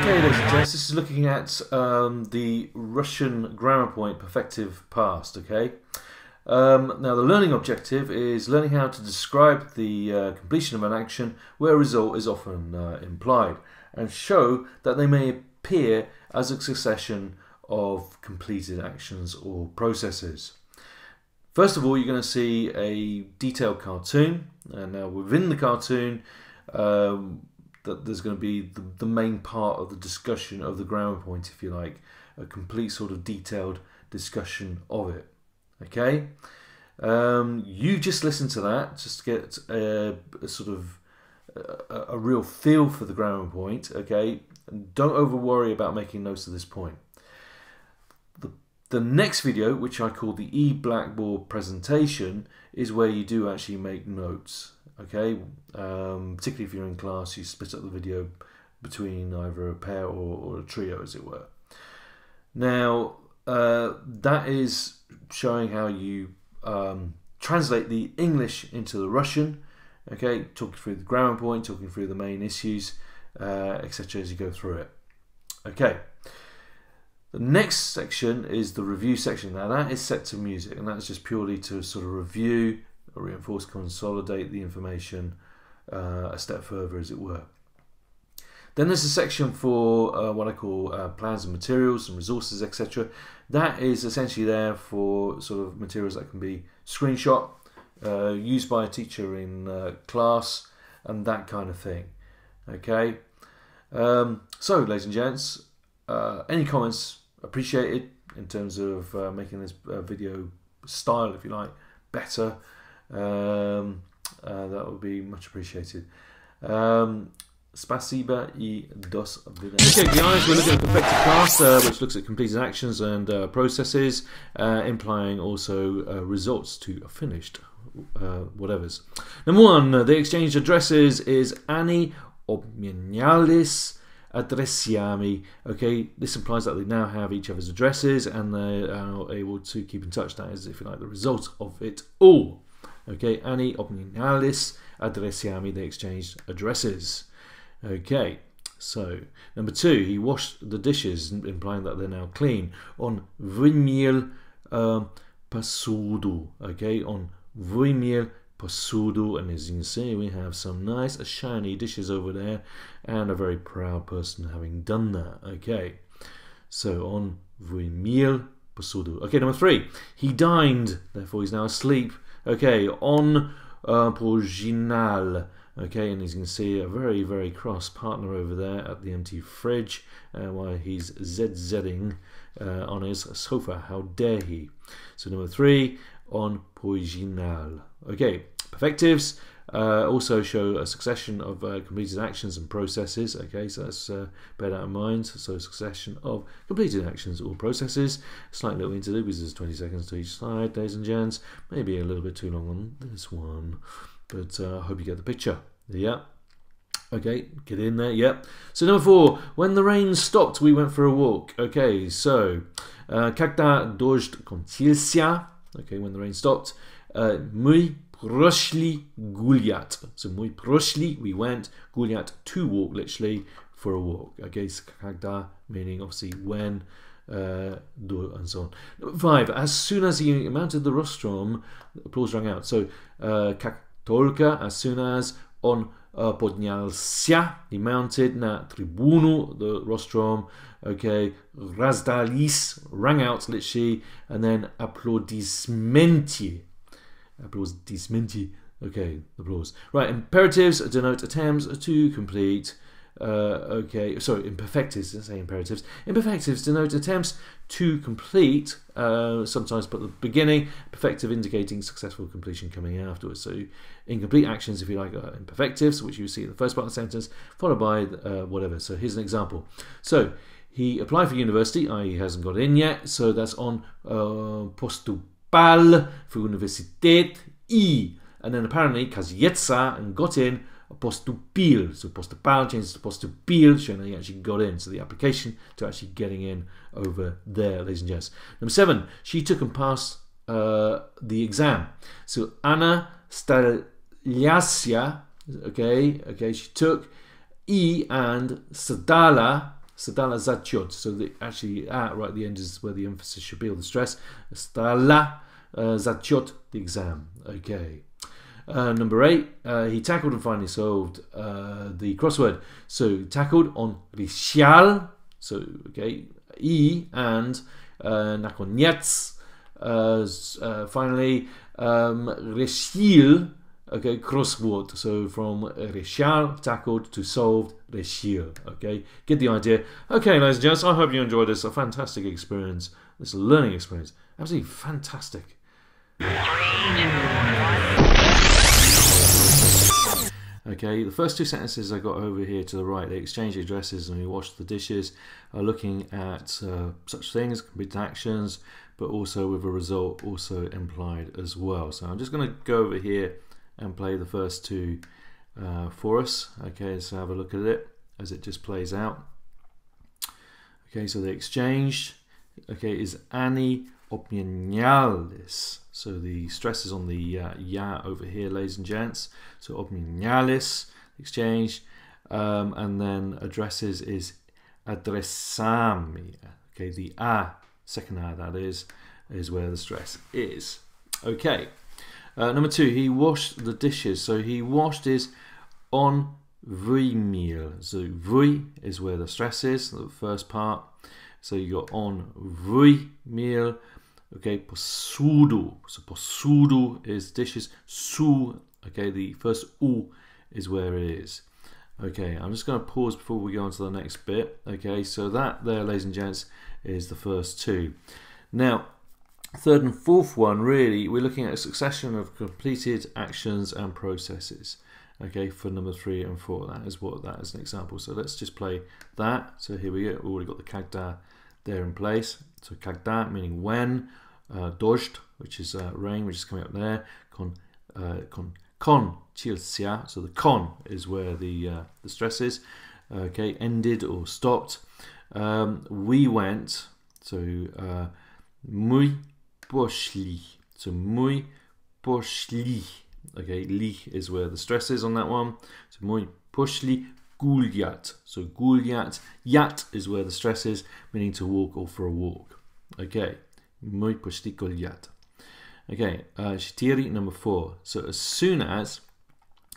Okay, ladies and gents, this is looking at the Russian grammar point perfective past. Okay. Now the learning objective is learning how to describe the completion of an action where a result is often implied, and show that they may appear as a succession of completed actions or processes. First of all, you're going to see a detailed cartoon, and now within the cartoon that there's going to be the main part of the discussion of the grammar point, if you like, a complete sort of detailed discussion of it. Okay, you just listen to that just to get a sort of a real feel for the grammar point. Okay, and don't over worry about making notes of this point. The next video, which I call the e-blackboard presentation, is where you do actually make notes. Okay, particularly if you're in class, you split up the video between either a pair or a trio, as it were. Now that is showing how you translate the English into the Russian. Okay, talking through the grammar point, talking through the main issues, etc. as you go through it. Okay. The next section is the review section. Now that is set to music, and that's just purely to sort of review, reinforce, consolidate the information a step further, as it were. Then there's a section for what I call plans and materials and resources, etc. That is essentially there for sort of materials that can be screenshot, used by a teacher in class, and that kind of thing. Okay. So, ladies and gents, any comments appreciated in terms of making this video style, if you like, better. That would be much appreciated. Spasiba I dos vidania. Okay guys, we're looking at Perfective Past, which looks at completed actions and processes, implying also results to finished whatevers. Number one, the exchange addresses is Ani obmienialis adresiami. Okay, this implies that they now have each other's addresses and they are able to keep in touch. That is, if you like, the result of it all. Okay, Ani obmienialis adresiami, they exchanged addresses. Okay, so number two, he washed the dishes, implying that they're now clean. On vymiel posúdu. Okay, on vymiel posúdu, and as you can see, we have some nice shiny dishes over there, and a very proud person having done that. Okay, so on vymiel posúdu. Okay, number three, he dined, therefore he's now asleep. Okay, on požinal. Okay, and as you can see, a very, very cross partner over there at the empty fridge while he's zing on his sofa. How dare he? So number three, on požinal. Okay, perfectives also show a succession of completed actions and processes. Okay, so that's bear that in mind. So succession of completed actions or processes. Slight little interlude because there's 20 seconds to each side, ladies and gents. Maybe a little bit too long on this one, but I hope you get the picture. Yeah. Okay, get in there. Yep. So number four, when the rain stopped, we went for a walk. Okay, so когда дождь кончился. Okay, when the rain stopped, мы прошли гулять. So мы прошли, we went, гулять, to walk, literally for a walk. Okay, so когда meaning obviously when, and so on. Number five, as soon as he mounted the rostrum, applause rang out. So как только, as soon as, on podniался, he mounted na tribunu, the rostrum. Okay, razdались, rang out literally, and then applaudismenti. Applaudismenti. Okay, applause. Right, imperatives denote attempts to complete. Okay, sorry, imperfectives, let's say imperatives. Imperfectives denote attempts to complete, sometimes put at the beginning, perfective indicating successful completion coming afterwards. So incomplete actions, if you like, are imperfectives, which you see in the first part of the sentence, followed by whatever. So here's an example. So he applied for university, i.e. he hasn't got in yet, so that's on postupal for universitet I. And then apparently, kazjetsa, and got in, postupil. So postupal changes to postupil, showing that he actually got in. So the application to actually getting in over there, ladies and gents. Number seven, she took and passed the exam. So Anna Stalyasia, okay, she took, I and Sadala, Stala zachot. So the actually right at the end is where the emphasis should be, or the stress. Stala zachot, the exam. Okay. Number 8, he tackled and finally solved the crossword. So tackled on Richal. So okay, E and nakoniec. Finally, Rechil. Okay, crossword. So from Richal tackled to solved Rechil. Okay, get the idea. Okay, ladies and gents, I hope you enjoyed this. A fantastic experience. This learning experience. Absolutely fantastic. 3, 2, 1. Okay, the first 2 sentences I got over here to the right, they exchange addresses and we wash the dishes, are looking at such things, completed actions, but also with a result also implied as well. So I'm just going to go over here and play the first 2 for us. Okay, so have a look at it as it just plays out. Okay, so the exchange, okay, is Annie opiniales. So the stress is on the ya over here, ladies and gents. So opiniales, exchange, and then addresses is adresami. Okay, the second that is where the stress is. Okay, number 2, he washed the dishes. So he washed is on vymil. So vy is where the stress is, the first part. So you got on vymil. Okay, possudo. So possudo is dishes. Su, okay, the first u is where it is. Okay, I'm just going to pause before we go on to the next bit. Okay, so that there, ladies and gents, is the first 2. Now, third and fourth one, really, we're looking at a succession of completed actions and processes. Okay, for number 3 and 4. That is an example. So let's just play that. So here we go. We've already got the kagda there in place. So kagda meaning when, dojt, which is rain, which is coming up there. Con chilsia, so the con is where the stress is. Okay, ended or stopped. We went. So muy poszli. So muy poszli. Okay, li is where the stress is on that one. So muy poszli guljat. So guljat, yat is where the stress is, meaning to walk or for a walk. Okay, muy poszli guljat. Okay, shitiri number 4. So as soon as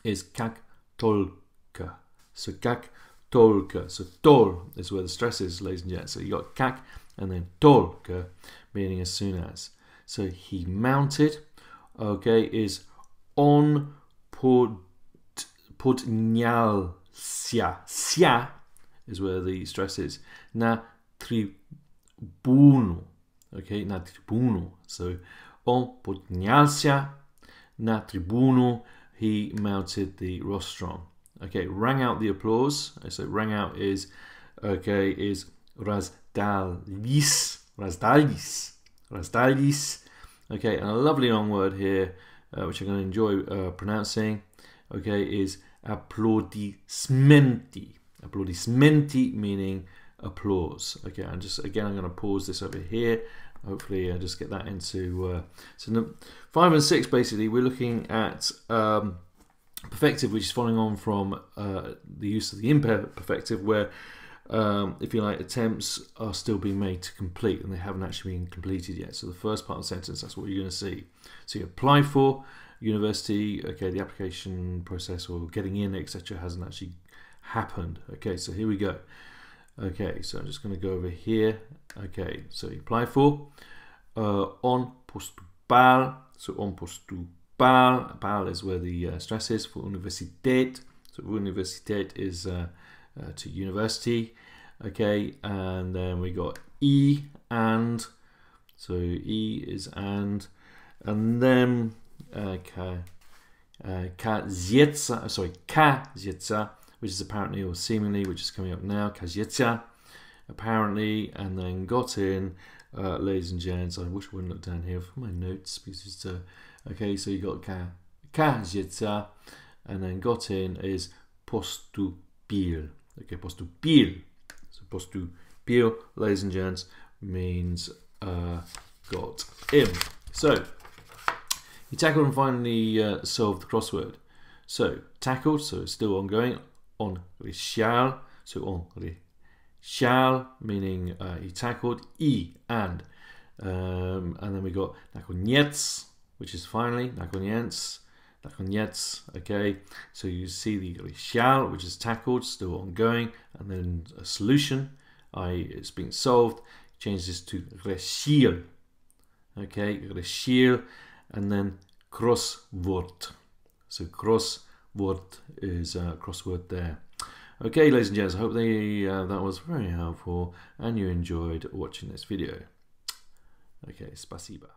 is kak tolka. So kak tolka. So tol is where the stress is, ladies and gents. So you got kak and then tolka, meaning as soon as. So he mounted. Okay, is on podnial sia. Sia is where the stress is. Na tribuno. Okay, na tribuno. So on podnialsia na tribuno, he mounted the rostrum. Okay, rang out the applause. So rang out is, okay, is razdalis. Okay, and a lovely long word here, which I'm going to enjoy pronouncing, okay, is applaudismenti. Applaudismenti meaning applause. Okay, I'm going to pause this over here. Hopefully I just get that into so 5 and 6, basically we're looking at perfective, which is following on from the use of the imperfective, where if you like, attempts are still being made to complete and they haven't actually been completed yet. So the first part of the sentence, that's what you're going to see. So you apply for university, okay, the application process or getting in, etc., hasn't actually happened. Okay, so here we go. Okay, so I'm just going to go over here. Okay, so you apply for on postupal. So on postupal, pal is where the stress is for universiteit. So universiteit is to university. Okay, and then we got e and. So e is and then kazietza. Sorry, kazietza, which is apparently or seemingly, which is coming up now. Kazietza, apparently, and then got in, ladies and gents. I wish I wouldn't look down here for my notes because it's okay. So you got kazietza, and then got in is postupil. Okay, postupil. So postupil, ladies and gents, means got in. So he tackled and finally solved the crossword. So tackled, so it's still ongoing. On Richal, so on shall, meaning he tackled, and then we got nakoniec, which is finally, nakoniec, okay, so you see the shall, which is tackled, still ongoing, and then a solution, it's been solved, change this to regiel, okay, regiel, and then crossword, so crossword is crossword there. Okay, ladies and gents, I hope that was very helpful and you enjoyed watching this video. Okay, spasiba.